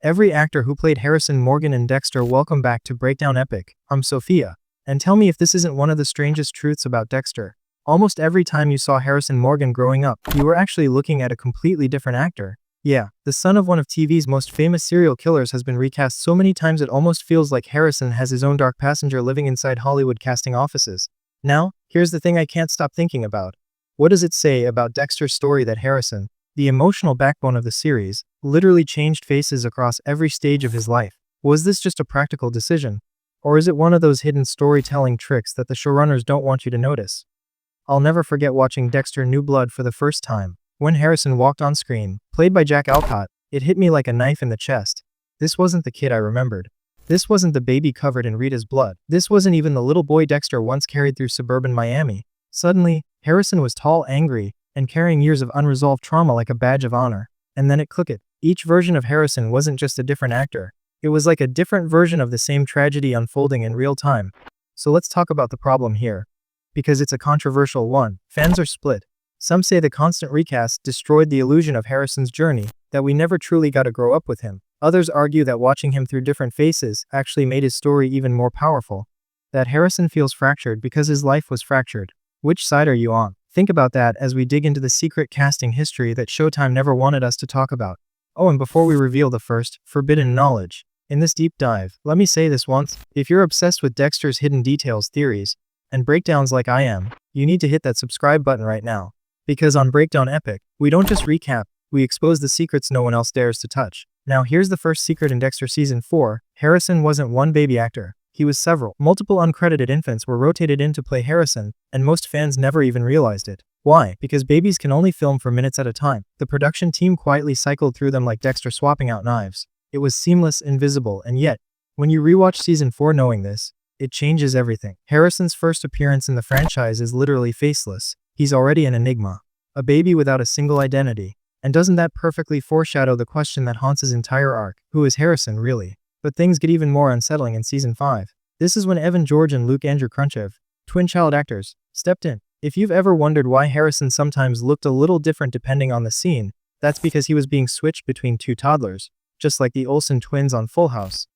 every actor who played Harrison, Morgan, and Dexter. Welcome back to Breakdown Epic. I'm Sophia. And tell me if this isn't one of the strangest truths about Dexter. Almost every time you saw Harrison Morgan growing up, you were actually looking at a completely different actor. Yeah, the son of one of TV's most famous serial killers has been recast so many times it almost feels like Harrison has his own dark passenger living inside Hollywood casting offices. Now, here's the thing I can't stop thinking about. What does it say about Dexter's story that Harrison, the emotional backbone of the series, literally changed faces across every stage of his life? Was this just a practical decision? Or is it one of those hidden storytelling tricks that the showrunners don't want you to notice? I'll never forget watching Dexter New Blood for the first time. When Harrison walked on screen, played by Jack Alcott, it hit me like a knife in the chest. This wasn't the kid I remembered. This wasn't the baby covered in Rita's blood. This wasn't even the little boy Dexter once carried through suburban Miami. Suddenly, Harrison was tall, angry, and carrying years of unresolved trauma like a badge of honor. And then it clicked. Each version of Harrison wasn't just a different actor. It was like a different version of the same tragedy unfolding in real time. So let's talk about the problem here. Because it's a controversial one. Fans are split. Some say the constant recast destroyed the illusion of Harrison's journey, that we never truly got to grow up with him. Others argue that watching him through different faces actually made his story even more powerful. That Harrison feels fractured because his life was fractured. Which side are you on? Think about that as we dig into the secret casting history that Showtime never wanted us to talk about. Oh, and before we reveal the first, forbidden knowledge. In this deep dive, let me say this once, if you're obsessed with Dexter's hidden details, theories, and breakdowns like I am, you need to hit that subscribe button right now. Because on Breakdown Epic, we don't just recap, we expose the secrets no one else dares to touch. Now here's the first secret in Dexter Season 4, Harrison wasn't one baby actor. He was several. Multiple uncredited infants were rotated in to play Harrison, and most fans never even realized it. Why? Because babies can only film for minutes at a time. The production team quietly cycled through them like Dexter swapping out knives. It was seamless, invisible, and yet, when you rewatch Season 4 knowing this, it changes everything. Harrison's first appearance in the franchise is literally faceless. He's already an enigma. A baby without a single identity. And doesn't that perfectly foreshadow the question that haunts his entire arc? Who is Harrison, really? But things get even more unsettling in Season 5. This is when Evan George and Luke Andrew Kruntchev, twin child actors, stepped in. If you've ever wondered why Harrison sometimes looked a little different depending on the scene, that's because he was being switched between two toddlers, just like the Olsen twins on Full House.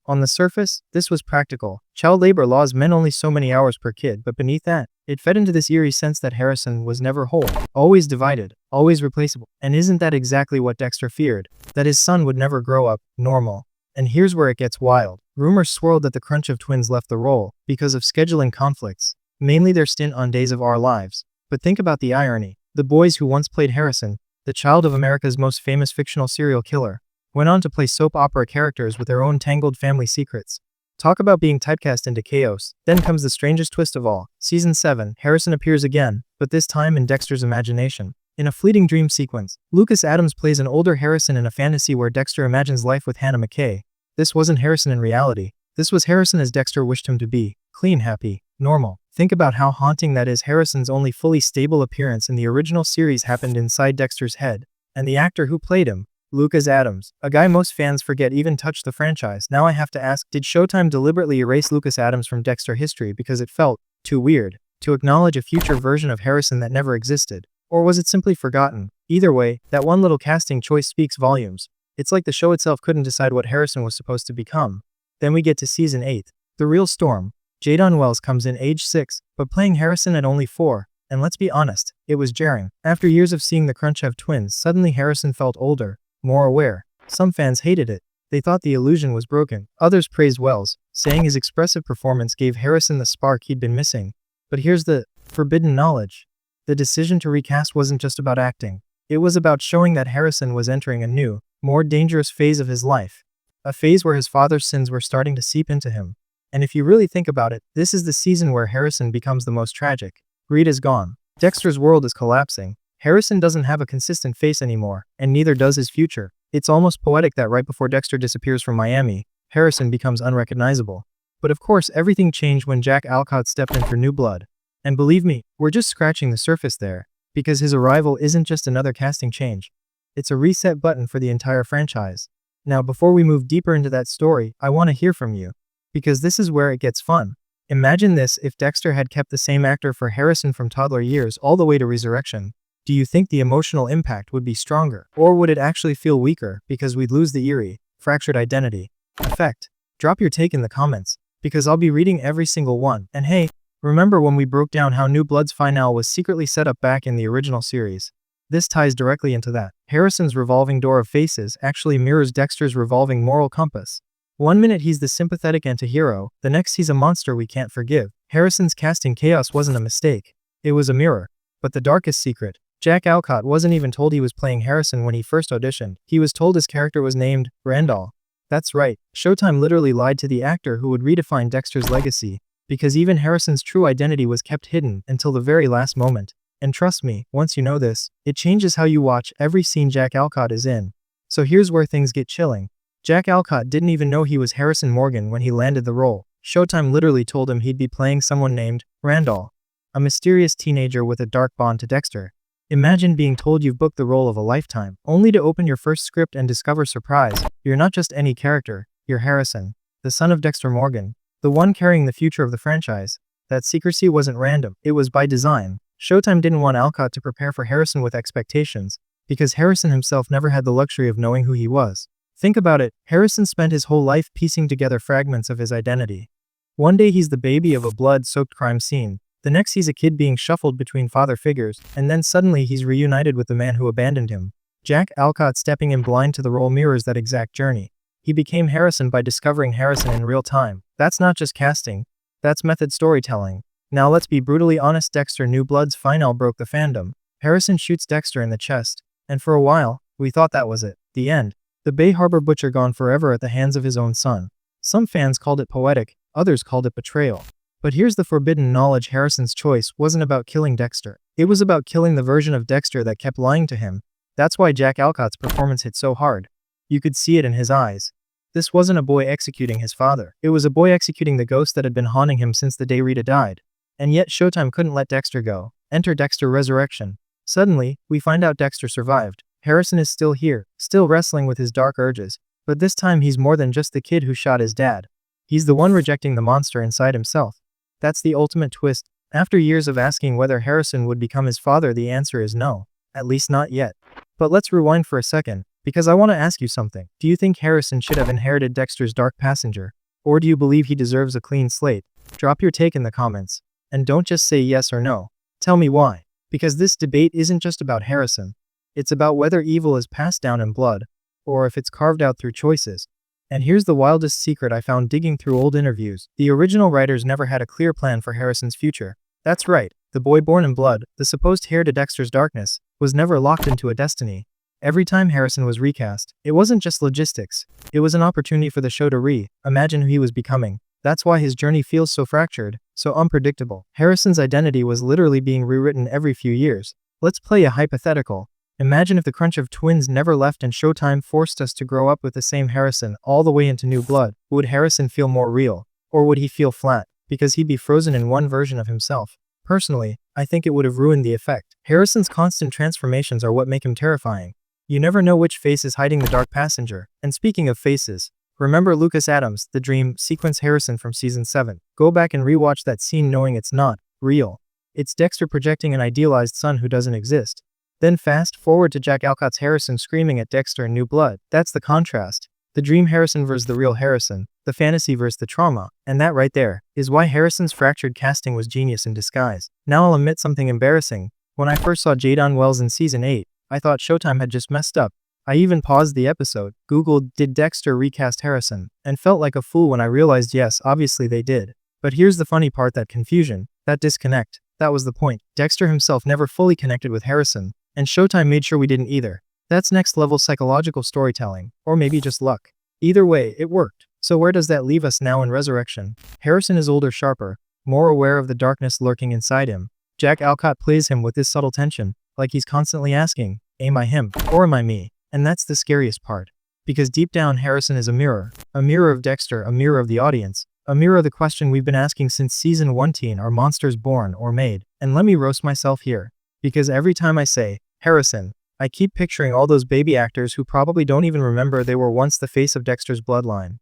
On the surface, this was practical. Child labor laws meant only so many hours per kid, but beneath that, it fed into this eerie sense that Harrison was never whole, always divided, always replaceable. And isn't that exactly what Dexter feared? That his son would never grow up normal. And here's where it gets wild. Rumors swirled that the Kruntchev twins left the role because of scheduling conflicts, mainly their stint on Days of Our Lives. But think about the irony. The boys who once played Harrison, the child of America's most famous fictional serial killer, went on to play soap opera characters with their own tangled family secrets. Talk about being typecast into chaos. Then comes the strangest twist of all. Season 7, Harrison appears again, but this time in Dexter's imagination. In a fleeting dream sequence, Lucas Adams plays an older Harrison in a fantasy where Dexter imagines life with Hannah McKay. This wasn't Harrison in reality. This was Harrison as Dexter wished him to be. Clean, happy, normal. Think about how haunting that is. Harrison's only fully stable appearance in the original series happened inside Dexter's head. And the actor who played him, Lucas Adams, a guy most fans forget even touched the franchise. Now I have to ask, did Showtime deliberately erase Lucas Adams from Dexter history because it felt too weird to acknowledge a future version of Harrison that never existed? Or was it simply forgotten? Either way, that one little casting choice speaks volumes. It's like the show itself couldn't decide what Harrison was supposed to become. Then we get to Season 8. The real storm. Jadon Wells comes in age 6, but playing Harrison at only 4. And let's be honest, it was jarring. After years of seeing the Kruntchev twins, suddenly Harrison felt older, more aware. Some fans hated it. They thought the illusion was broken. Others praised Wells, saying his expressive performance gave Harrison the spark he'd been missing. But here's the forbidden knowledge. The decision to recast wasn't just about acting. It was about showing that Harrison was entering a new, more dangerous phase of his life. A phase where his father's sins were starting to seep into him. And if you really think about it, this is the season where Harrison becomes the most tragic. Rita's gone. Dexter's world is collapsing. Harrison doesn't have a consistent face anymore, and neither does his future. It's almost poetic that right before Dexter disappears from Miami, Harrison becomes unrecognizable. But of course, everything changed when Jack Alcott stepped in for New Blood. And believe me, we're just scratching the surface there, because his arrival isn't just another casting change. It's a reset button for the entire franchise. Now, before we move deeper into that story, I want to hear from you, because this is where it gets fun. Imagine this: if Dexter had kept the same actor for Harrison from toddler years all the way to resurrection. Do you think the emotional impact would be stronger? Or would it actually feel weaker because we'd lose the eerie, fractured identity, effect? Drop your take in the comments, because I'll be reading every single one. And hey, remember when we broke down how New Blood's finale was secretly set up back in the original series? This ties directly into that. Harrison's revolving door of faces actually mirrors Dexter's revolving moral compass. One minute he's the sympathetic anti-hero, the next he's a monster we can't forgive. Harrison's casting chaos wasn't a mistake. It was a mirror. But the darkest secret, Jack Alcott wasn't even told he was playing Harrison when he first auditioned. He was told his character was named Randall. That's right, Showtime literally lied to the actor who would redefine Dexter's legacy, because even Harrison's true identity was kept hidden until the very last moment. And trust me, once you know this, it changes how you watch every scene Jack Alcott is in. So here's where things get chilling. Jack Alcott didn't even know he was Harrison Morgan when he landed the role. Showtime literally told him he'd be playing someone named Randall, a mysterious teenager with a dark bond to Dexter. Imagine being told you've booked the role of a lifetime, only to open your first script and discover surprise, you're not just any character, you're Harrison, the son of Dexter Morgan, the one carrying the future of the franchise. That secrecy wasn't random, it was by design. Showtime didn't want Alcott to prepare for Harrison with expectations, because Harrison himself never had the luxury of knowing who he was. Think about it, Harrison spent his whole life piecing together fragments of his identity. One day he's the baby of a blood-soaked crime scene, the next he's a kid being shuffled between father figures, and then suddenly he's reunited with the man who abandoned him. Jack Alcott stepping in blind to the role mirrors that exact journey. He became Harrison by discovering Harrison in real time. That's not just casting, that's method storytelling. Now let's be brutally honest, Dexter New Blood's finale broke the fandom. Harrison shoots Dexter in the chest, and for a while, we thought that was it. The end. The Bay Harbor butcher gone forever at the hands of his own son. Some fans called it poetic, others called it betrayal. But here's the forbidden knowledge: Harrison's choice wasn't about killing Dexter. It was about killing the version of Dexter that kept lying to him. That's why Jack Alcott's performance hit so hard. You could see it in his eyes. This wasn't a boy executing his father. It was a boy executing the ghost that had been haunting him since the day Rita died. And yet Showtime couldn't let Dexter go. Enter Dexter Resurrection. Suddenly, we find out Dexter survived. Harrison is still here, still wrestling with his dark urges. But this time he's more than just the kid who shot his dad. He's the one rejecting the monster inside himself. That's the ultimate twist. After years of asking whether Harrison would become his father, the answer is no. At least not yet. But let's rewind for a second, because I want to ask you something. Do you think Harrison should have inherited Dexter's dark passenger? Or do you believe he deserves a clean slate? Drop your take in the comments. And don't just say yes or no. Tell me why. Because this debate isn't just about Harrison. It's about whether evil is passed down in blood, or if it's carved out through choices. And here's the wildest secret I found digging through old interviews. The original writers never had a clear plan for Harrison's future. That's right, the boy born in blood, the supposed heir to Dexter's darkness, was never locked into a destiny. Every time Harrison was recast, it wasn't just logistics. It was an opportunity for the show to imagine who he was becoming. That's why his journey feels so fractured, so unpredictable. Harrison's identity was literally being rewritten every few years. Let's play a hypothetical. Imagine if the Kruntchev twins never left and Showtime forced us to grow up with the same Harrison all the way into New Blood. Would Harrison feel more real? Or would he feel flat, because he'd be frozen in one version of himself? Personally, I think it would have ruined the effect. Harrison's constant transformations are what make him terrifying. You never know which face is hiding the dark passenger. And speaking of faces, remember Lucas Adams, the dream sequence Harrison from season 7. Go back and rewatch that scene knowing it's not real. It's Dexter projecting an idealized son who doesn't exist. Then fast forward to Jack Alcott's Harrison screaming at Dexter in New Blood. That's the contrast. The dream Harrison versus the real Harrison, the fantasy versus the trauma, and that right there is why Harrison's fractured casting was genius in disguise. Now I'll admit something embarrassing. When I first saw Jadon Wells in season 8, I thought Showtime had just messed up. I even paused the episode, googled "did Dexter recast Harrison?" and felt like a fool when I realized yes, obviously they did. But here's the funny part: that confusion, that disconnect, that was the point. Dexter himself never fully connected with Harrison, and Showtime made sure we didn't either. That's next level psychological storytelling, or maybe just luck. Either way, it worked. So where does that leave us now in Resurrection? Harrison is older, sharper, more aware of the darkness lurking inside him. Jack Alcott plays him with this subtle tension, like he's constantly asking, am I him, or am I me? And that's the scariest part. Because deep down Harrison is a mirror of Dexter, a mirror of the audience, a mirror of the question we've been asking since season 1: are monsters born or made? And let me roast myself here. Because every time I say, Harrison, I keep picturing all those baby actors who probably don't even remember they were once the face of Dexter's bloodline.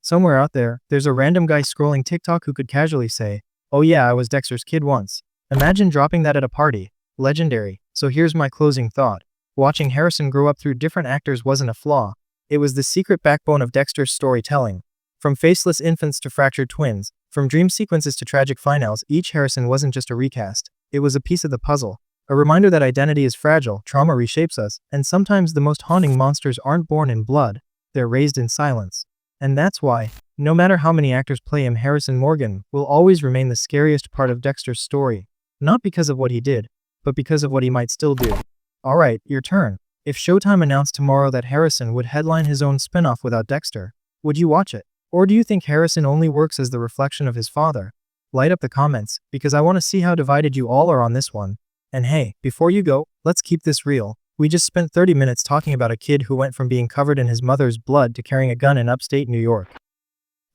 Somewhere out there, there's a random guy scrolling TikTok who could casually say, oh yeah, I was Dexter's kid once. Imagine dropping that at a party. Legendary. So here's my closing thought. Watching Harrison grow up through different actors wasn't a flaw. It was the secret backbone of Dexter's storytelling. From faceless infants to fractured twins, from dream sequences to tragic finales, each Harrison wasn't just a recast. It was a piece of the puzzle. A reminder that identity is fragile, trauma reshapes us, and sometimes the most haunting monsters aren't born in blood, they're raised in silence. And that's why, no matter how many actors play him, Harrison Morgan will always remain the scariest part of Dexter's story. Not because of what he did, but because of what he might still do. Alright, your turn. If Showtime announced tomorrow that Harrison would headline his own spin-off without Dexter, would you watch it? Or do you think Harrison only works as the reflection of his father? Light up the comments, because I want to see how divided you all are on this one. And hey, before you go, let's keep this real. We just spent 30 minutes talking about a kid who went from being covered in his mother's blood to carrying a gun in upstate New York.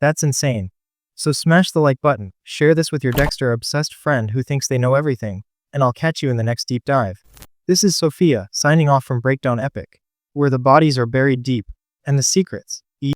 That's insane. So smash the like button, share this with your Dexter-obsessed friend who thinks they know everything, and I'll catch you in the next deep dive. This is Sophia, signing off from Breakdown Epic, where the bodies are buried deep, and the secrets